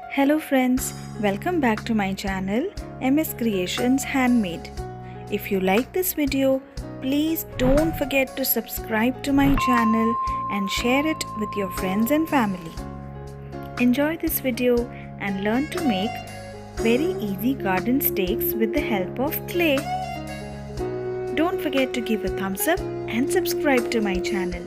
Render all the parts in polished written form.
Hello friends, welcome back to my channel MS Creations Handmade. If you like this video, please don't forget to subscribe to my channel and share it with your friends and family. Enjoy this video and learn to make very easy garden stakes with the help of clay. Don't forget to give a thumbs up and subscribe to my channel.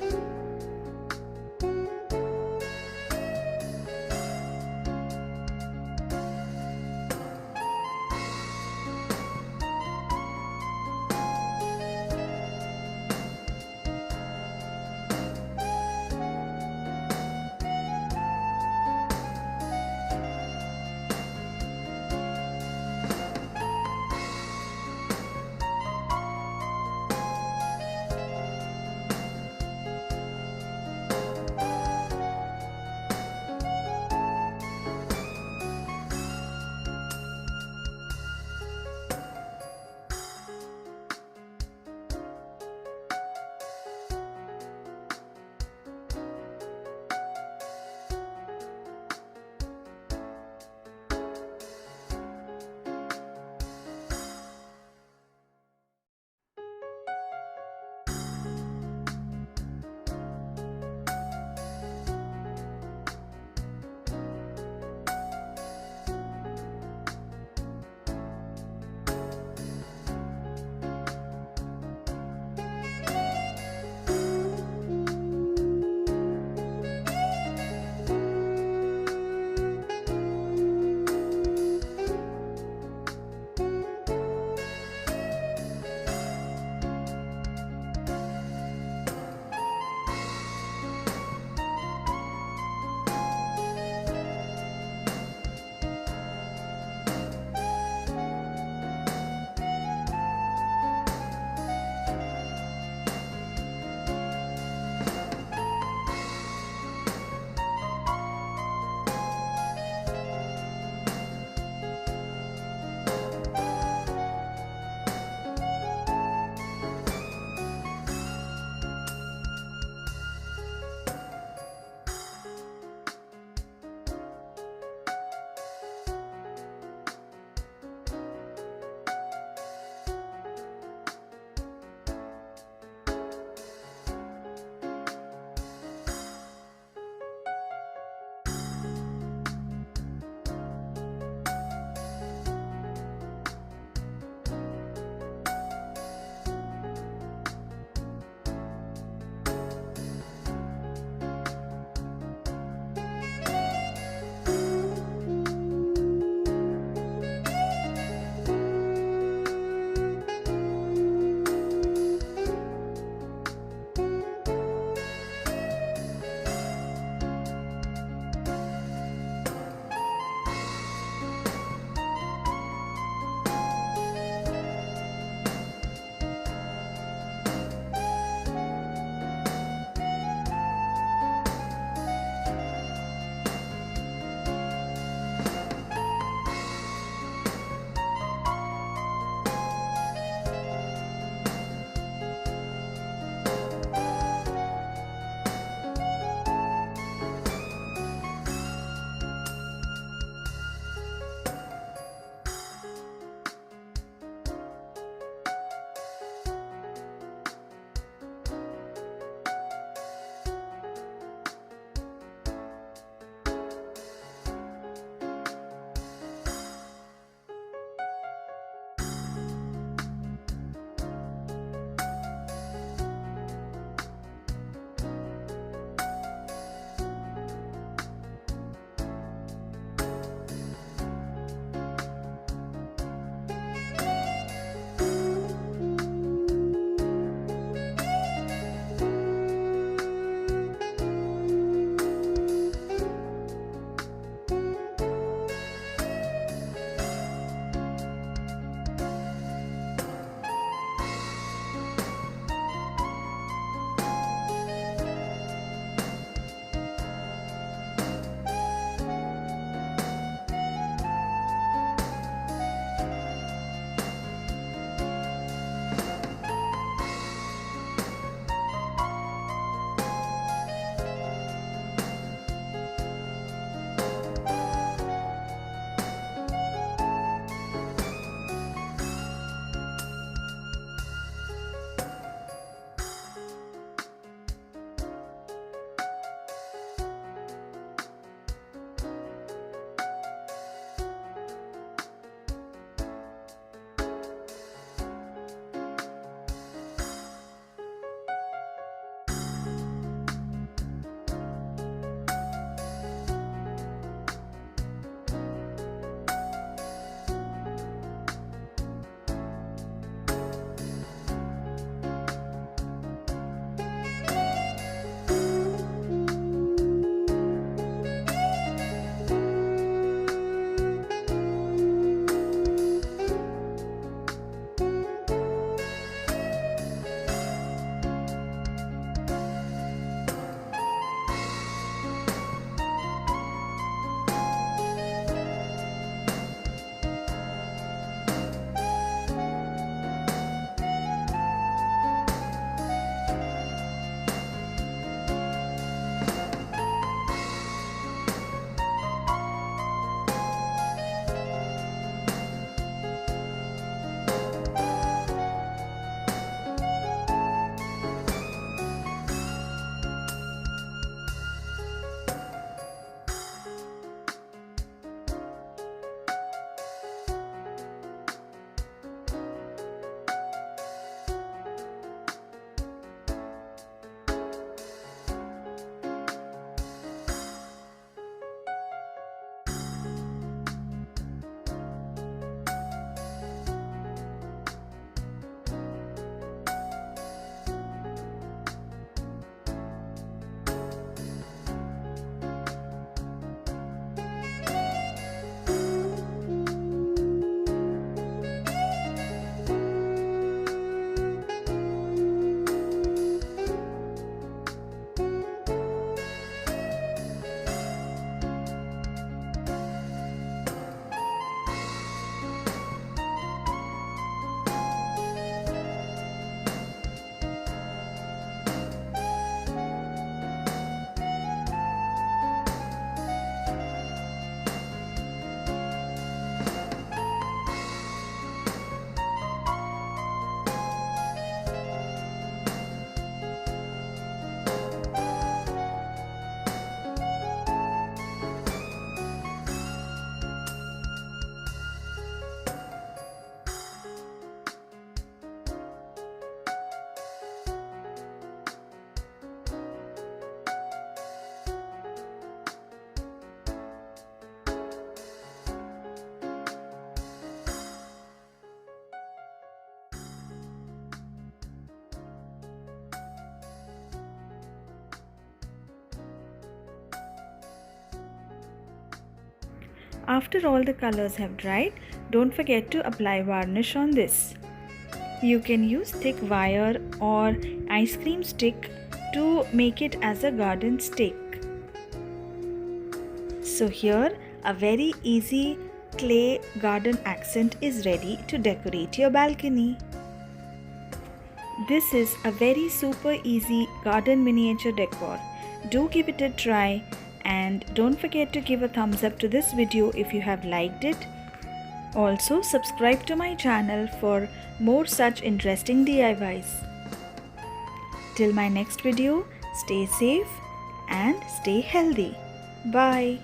After all the colors have dried, don't forget to apply varnish on this. You can use thick wire or ice cream stick to make it as a garden stake. So here a very easy clay garden accent is ready to decorate your balcony. This is a very super easy garden miniature decor. Do give it a try and don't forget to give a thumbs up to this video if you have liked it. Also subscribe to my channel for more such interesting DIYs. Till my next video, stay safe and stay healthy. Bye.